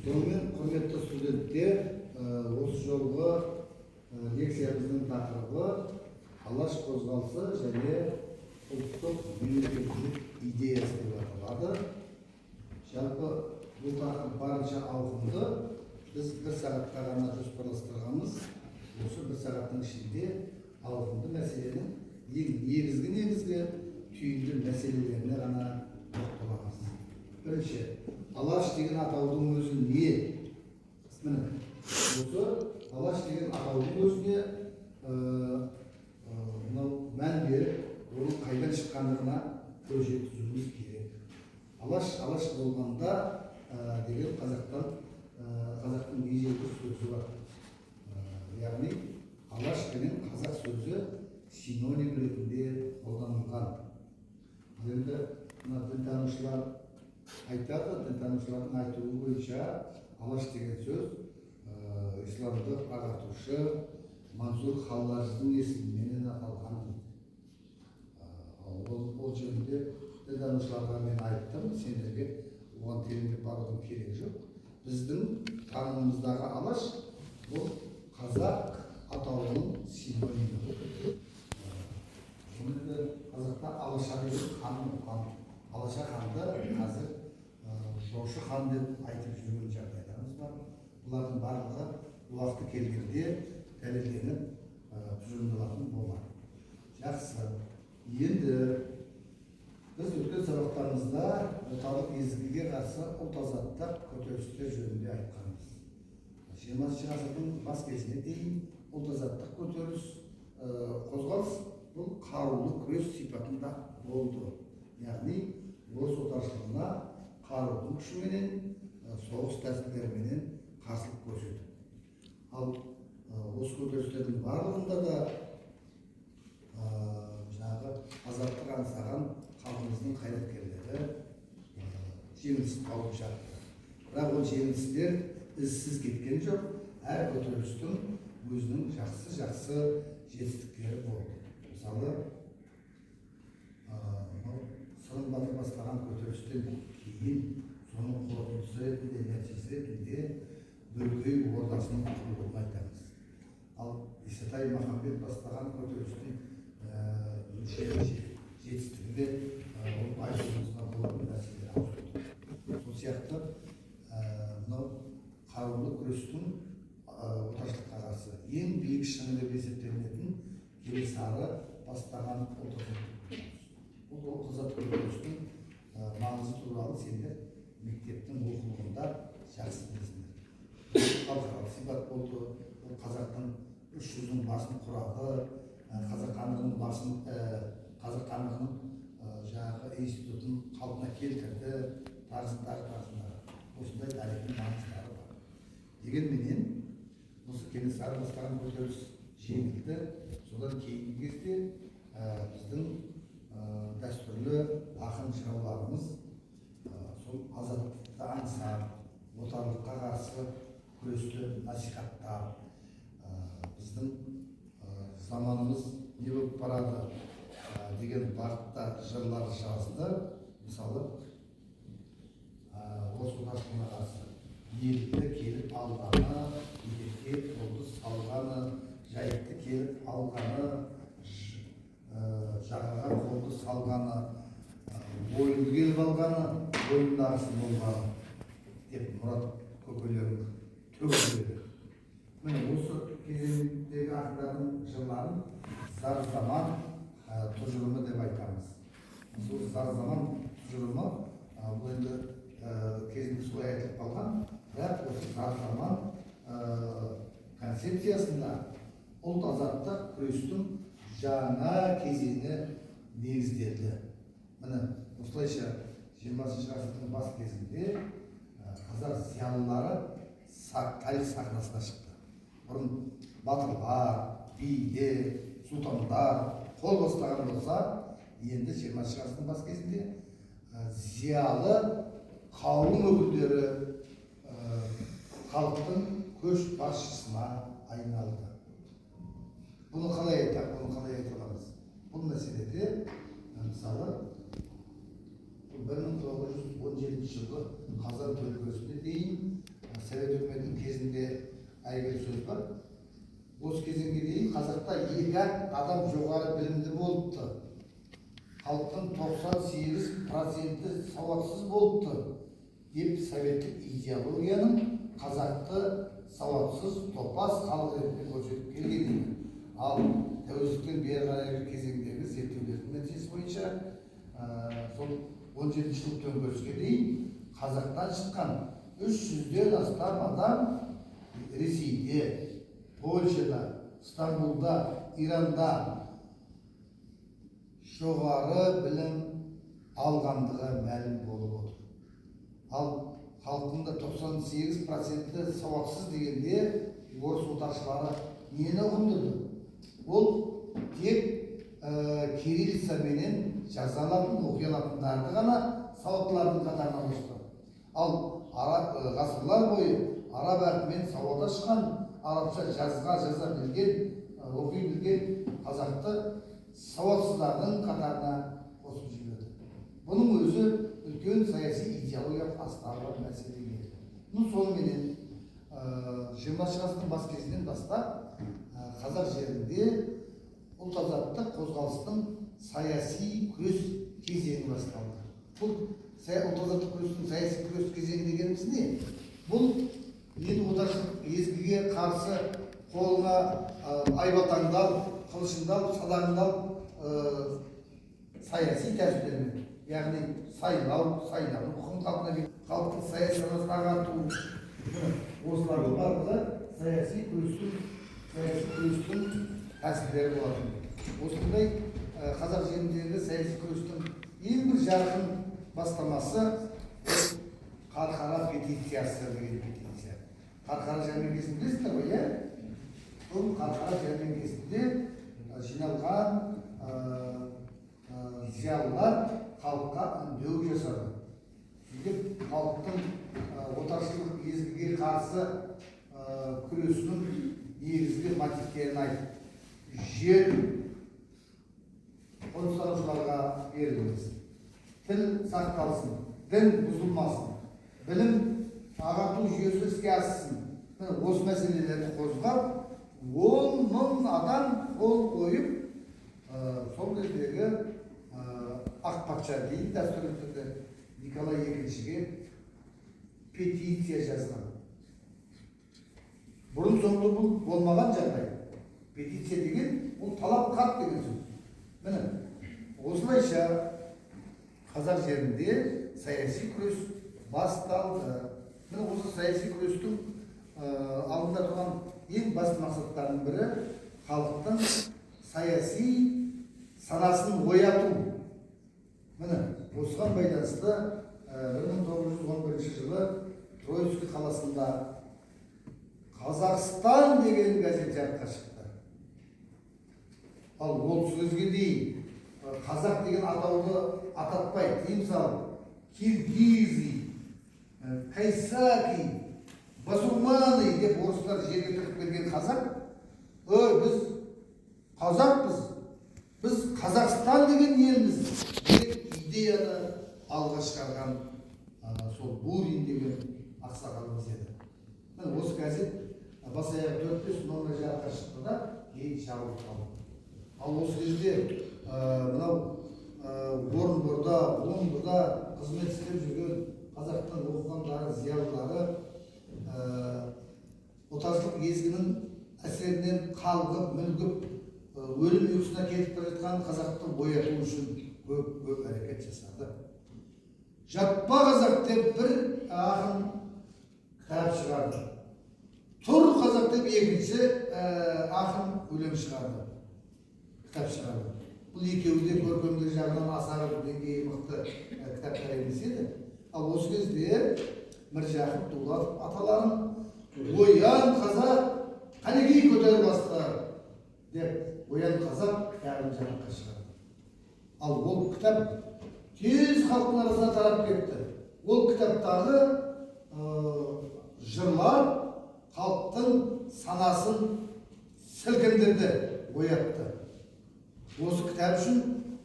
Сонымен құрметті студенттер, осы жолғы лекциямыздың тақырыбы алаш қозғалысы және ұлттық мемлекеттілік идеясы деп аталады. Жалпы бұл тақырып барынша ауқымды. Біз бір сағатқа ғана жоспарластырғанбыз. Осы бір сағаттың ішінде ауқымды мәселенің негізгі түйінді мәселелеріне ғана тоқталамыз. Бірінші, алаш деген атаудың өзі не? Міне, осы алаш деген атаудың өзіне мән беріп, оның қайдан шыққандығына көз жеткізуіміз керек. Алаш болғанда деген қазақтың ежелгі сөзі бар. Яғни алаш деген қазақ сөзі синоним ретінде қолданылған. Енді дінтанушылар айтады, дінтанушылардың айтуы бойынша алаш деген сөз исламды ағартушы Мансур Халлаждың есімімен аталған. Ол жөнінде дінтанушыларға мен айттым, сендерге оған тереңдеп барудың керегі жоқ. Біздің танымымыздағы алаш бұл қазақ атауының синонимі. Сонымен қазақта алаша деген хан болған. Алаша ханды қазір жошы хан деп айтып жүрген жағдайларымыз бар. Бұлардың барлығы уақыты келгенде дәлелденіп тұжырымдалатын болады. Жақсы. Енді біз өткен сабақтарымызда отарлық езгіге қарсы ұлт азаттық көтерілістер жөнінде айтқанбыз. 20 ғасырдың бас кезіне дейін ұлт азаттық көтеріліс қозғалыс бұл қарулы күрес сипатында болды. Яғни орыс отаршылығына қарудың күшіменен, соғыс тәсілдеріменен қарсылық көрсетті. Ал осы көтерілістердің барлығында да азаттық аңсаған халқымыздың қайраткерлері жеңіліс тауып жатты. Бірақ ол жеңілістер ізсіз кеткен жоқ. Әр көтерілістің өзінің жақсы жетістіктері болды. Мысалы, Сырым батыр бастаған көтерілістен кейін соның қорытындысы ретінде, нәтижесі ретінде Бөркей ордасының құрылуын айтамыз. Ал Исатай Махамбет бастаған көтерілістің жетістігі де айтуымызға болатын нәрселер ауыстырды. Сол сияқты мынау қарулы күрестің отаршылыққа қарсы ең биік шыңы деп есептелінетін Кенесары бастаған ұлт азаттық көтерілістің маңызы туралы сендер мектептің оқулығында жақсы білесіңдер. Халықаралық сипат болды. Ол қазақтың 300-дің басын құрады. Қазақ хандығының институтын қалпына келтірді. Тағысындары. Осындай тарихи маңыздары бар. Дегенменен, осы Кенесары бастаған көтеріліс жеңілді. Содан кейінгі кезде біздің дәстүрлі ақын жырауларымыз сол азаттықты аңсап, отарлыққа қарсы күресті насихаттап, біздің заманымыз не болып барады деген бағытта жырлар жазды. Мысалы, орыс отаршылығына қарсы елді келіп алғаны, билікке қолды салғаны, жайықты келіп алғаны, жағаға қолды салғаны, ойынды келіп алғаны, ойындағысы болғаны деп Мұрат көкелерін төгілді. Міне осы кезеңдегі ақындардың жырларын зар заман тұжырымы деп айтамыз. Сол зар заман тұжырымы бұл енді кезінде солай айтылып қалған, бірақ осы зар заман концепциясында ұлт азаттық күрестің жаңа кезеңі негізделді. Міне осылайша 20 ғасырдың бас кезінде қазақ зиялылары тарих сахнасына шықты. Бұрын батырлар, билер, сұлтандар қол бастаған болса, енді 20 ғасырдың бас кезінде зиялы қауым өкілдері халықтың көш басшысына айналды. Бұны қалай айтамыз? Бұл мәселеде, мысалы, 1917 жылғы қазан төңкерісіне дейін сөз бар. Осы кезеңге дейін қазақта 2 адам жоғары білімді болыпты. Халықтың 98% сауатсыз болыпты деп советтік идеологияның қазақты сауатсыз топас халық ретінде көрсетіп келген. Ал тәуелсіздіктен бері қарайғы кезеңдегі зерттеулердің нәтижесі бойынша сол 17 жылдық төңкеріске дейін қазақтан шыққан 300-ден астам адам Ресейде, Польшада, Стамбулда, Иранда жоғары білім алғандығы мәлім болып отыр. Ал халқында 98% сауатсыз дегенде орыс отаршылары нені ұғындырды? Ол тек кириллицаменен жаза алатын, оқи алатындарды ғана сауаттылардың қатарына қосты. Ал ғасырлар бойы араб әрпімен сауат ашқан, арабша жаза білген, оқи білген қазақты сауатсыздардың қатарына қосып жіберді. Бұның өзі үлкен саяси идеологиялық астары бар мәселе. Соныменен 20 ғасырдың бас кезінен бастап қазақ жерінде ұлт азаттық қозғалыстың саяси күрес кезеңі басталды. Бұл ұлт азаттық күрестің саяси күрес кезеңі дегеніміз не? Бұл енді отаршылдық езгіге қарсы қолына айбатаңдал, қылышындал, садағындал саяси тәсілдермен, яғни сайлау, құқын қалпына келтіру, халықтың саяси санасын ағарту, осылардың барлығы саяси күрестің тәсілдері болатын. Осындай қазақ жеріндегі саяси күрестің ең бір жарқын бастамасы Қарқара петициясы деген петиция. Қарқара жәрмеңкесін білесіздер ғой, иә? Бұл Қарқара жәрмеңкесінде жиналған зиялылар халыққа үндеу жасады. Сөйтіп халықтың отаршылдық езгіге қарсы күресінің негізгі мотивтерін айтып, жер қоныстанушыларға берілмесін, тіл сақталсын, дін бұзылмасын, білім ағарту жүйесі іске ассын. Осы мәселелерді қозғап, 10 мың адам қол қойып, сол кездегі ақ патша дейін дәстүрлі түрде Николай II-ге петиция жазған. Бұрын соңды бұл болмаған жағдай. Петиция деген ол талап хат деген сөз. Міне, осылайша қазақ жерінде саяси күрес басталды. Міне осы саяси күрестің алдында тұрған ең басты мақсаттардың бірі халықтың саяси санасын ояту. Міне, осыған байланысты 1911 жылы Троицкий қаласында Қазақстан деген газет жарыққа шықты. Ал ол сөзге дейін қазақ деген атауды ататпай, тыйым салып, киргизий, кайсаки, басурманы деп орыстар жерге тығып берген қазақ, біз қазақпыз, біз Қазақстан деген елміз деген идеяны алға шығарған сол Бурин деген ақсақалымыз еді. Осы газет бас-аяғы 4-5 номер жарыққа шықты да, кейін жабылып қалды. Ал осы кезде мынау Орынборда, Омбыда қызмет істеп жүрген қазақтың оқығандары, зиялылары отаршылдық езгінің әсерінен қалғып, мүлгіп, өлім ұйқысына кетіп бара жатқан қазақты ояту үшін көп әрекет жасады. Жатпа қазақ деп бір ақын кітап шығарды. Тұр қазақ деп екінші ақын өлең шығарды, кітап шығарды. Бұл екеуі де көркемдік жағынан аса деңгейі мықты кітаптар емес еді. Ал осы кезде Міржақып Дулатов аталарын оян қазақ, қанекей көтер бастар деп оян қазақ кітабын жарыққа шығарды. Ал ол кітап тез халықтың арасына тарап кетті. Ол кітаптағы жырлар халықтың санасын сілкіндірді, оятты. Осы кітап үшін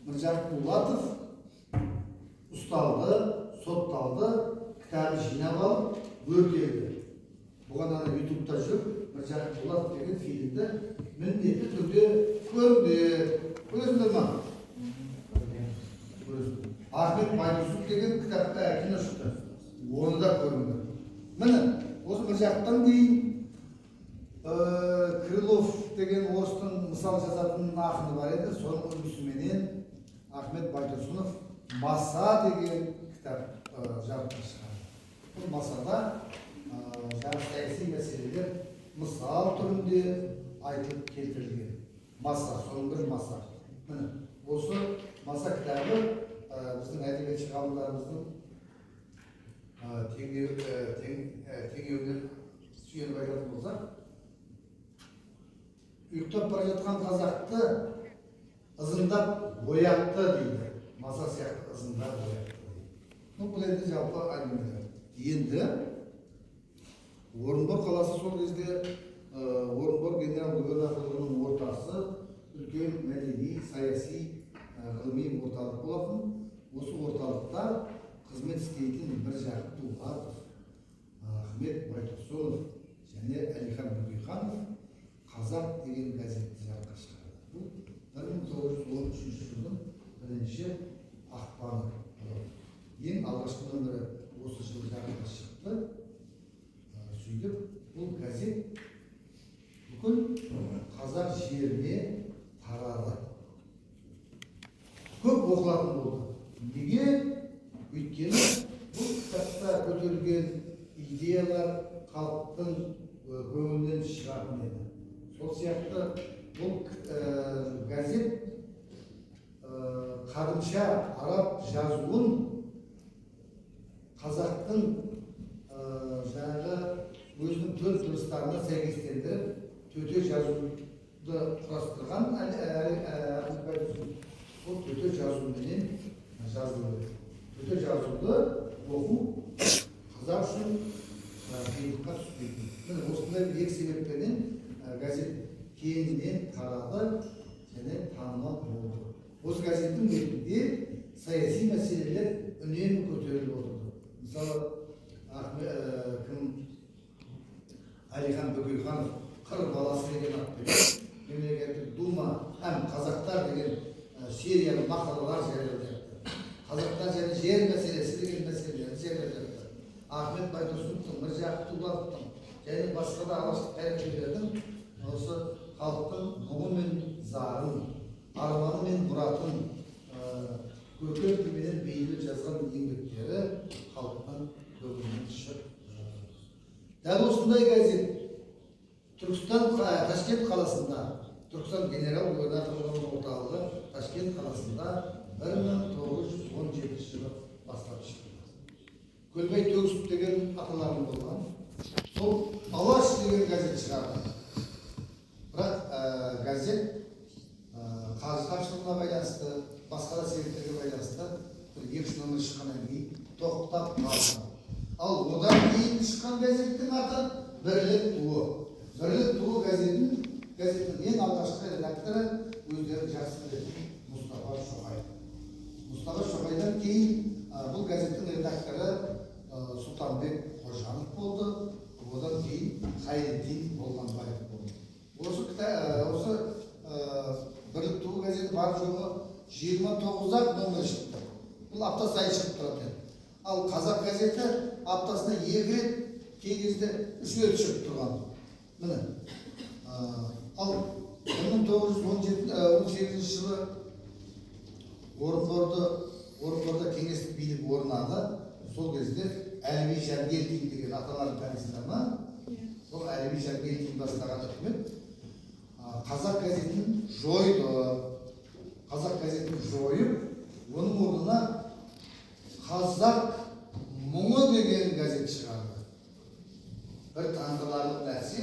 Міржақып Дулатов ұсталды, сотталды, кітабы жинап алып, өртелді. Бұған ютубта жүр, бір жақын болады деген фильмді міндетті түрде көріңдер. Көресіңдер ма? Ахмет Байтұрсынов деген кітапта кино шықты. Оны да көріңдер. Міне, осы бір жақтан кейін Крылов деген орыстың мысал жазатын ақыны бар еді. Соның үлгісіменен Ахмет Байтұрсынов «Маса» деген кітап жарыққа шығарды. Бұл «Масада» жаңа саяси мәселелер мысал түрінде айтылып келтірілген. «Маса», соның бір «Маса». Міне, осы «Маса» кітабы біздің әдебиетші ғалымдарымыздың теңеуінен сүйеніп айтатын болсақ, ұйықтап бара жатқан қазақты ызыңдап оятты дейді. Маса сияқты ызыңдап оятты дейді. Бұл енді жалпы әңгімелер. Енді Орынбор қаласы сол кезде Орынбор генерал-губернаторлығының ортасы үлкен мәдени, саяси, ғылыми орталық болатын. Осы орталықта қызмет істейтін бір жағы Дулатов, Ахмет Байтұрсынов және Әлихан Бөкейханов «Қазақ» деген газетті жарыққа шығарды. Бұл 1913 жылдың 1 ақпаны. Ең алғашқы нөмірі осы жылы жарыққа шықты. Сөйтіп, бұл газет бүкіл қазақ жеріне тарады. Көп оқылатын болды. Неге? Өйткені бұл кітапта көтерілген идеялар халықтың көңілінен шығатын еді. Сол сияқты бұл газет қадымша араб жазуын қазақтың жаңағы өзінің төл дыбыстарына сәйкестендіріп төте жазуды құрастырған Ахмет Байтұрсынов. Бұл төте жазуменен жазылды. Төте жазуды оқу қазақ үшін қиындыққа түспейтін. Осындай екі себеппенен газет кеңінен тарады және танымал болды. Осы газеттің бетінде саяси мәселелер үнемі көтеріліп отырды. Мысалы, Әлихан Бөкейханов «Қыр баласы» деген атпен мемлекеттік дума һәм қазақтар деген сериялы мақалалар жариялады. Қазақтар және жер мәселесі деген мәселелерді жариялады. Ахмет Байтұрсыновтың, Міржақып Дулатовтың және басқа да алаштық қайраткерлердің осы халықтың мұңы мен зарын, арманы мен мұратын көркем тілменен бейнелеп жазған еңбектері халықтың көңілінен шығып. Дәл осындай газет Ташкент қаласында, Түркістан генерал-губернаторлығының орталығы Ташкент қаласында 1917 жылы бастап шықты. Көлбай Төгісов деген аталарым болған. Сол «Алаш» деген газет шығарды. Бірақ газет қаржы тапшылығына байланысты, басқа да себептерге байланысты бір 2 нөмір шыққаннан кейін тоқтап қалды. Ал одан кейін шыққан газеттің аты «Бірлік туы». «Бірлік туы» газеттің ең алғашқы редакторы өздері жақсы білетін Мұстафа Шоқай. Мұстафа Шоқайдан кейін бұл газеттің редакторы Сұлтанбек Қожанов болды. Одан кейін Хайреддин Болғанбаев болды. Осы «Бірлік туы» газеті бар жоғы 29-ақ нөмір шықты. Бұл апта сайын шығып тұрады. Ал «Қазақ» газеті аптасына 2 рет, кей кезде 3 рет шығып тұрған. Міне. Ал 1918 жылы Орынборда кеңестік билік орнады. Сол кезде Әліби Жангелдин деген аталарын танисыңдар ма? Сол Әліби Жангелдин бастаған үкімет Қазақ газетін жойды. Қазақ газетін жойып, оның орнына «Қазақ мұңы» деген газет шығарды. Бір таңғаларлық нәрсе,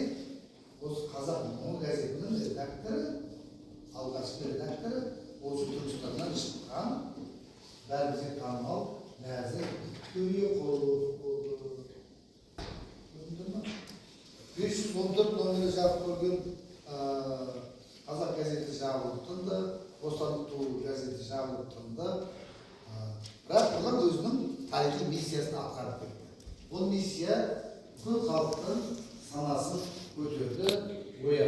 осы «Қазақ мұңы» газетінің редакторы, алғашқы редакторы осы Түркістаннан шыққан, бәрімізге танымал Нәзір Төреқұлов болды. 514 нөмірі жарық көрген «Қазақ» газеті жабылып тынды, «Бостандық туы» газеті жабылып тынды. Бірақ олар өзінің тарихи миссиясын атқарып кетті. Бұл миссия бүкіл халықтың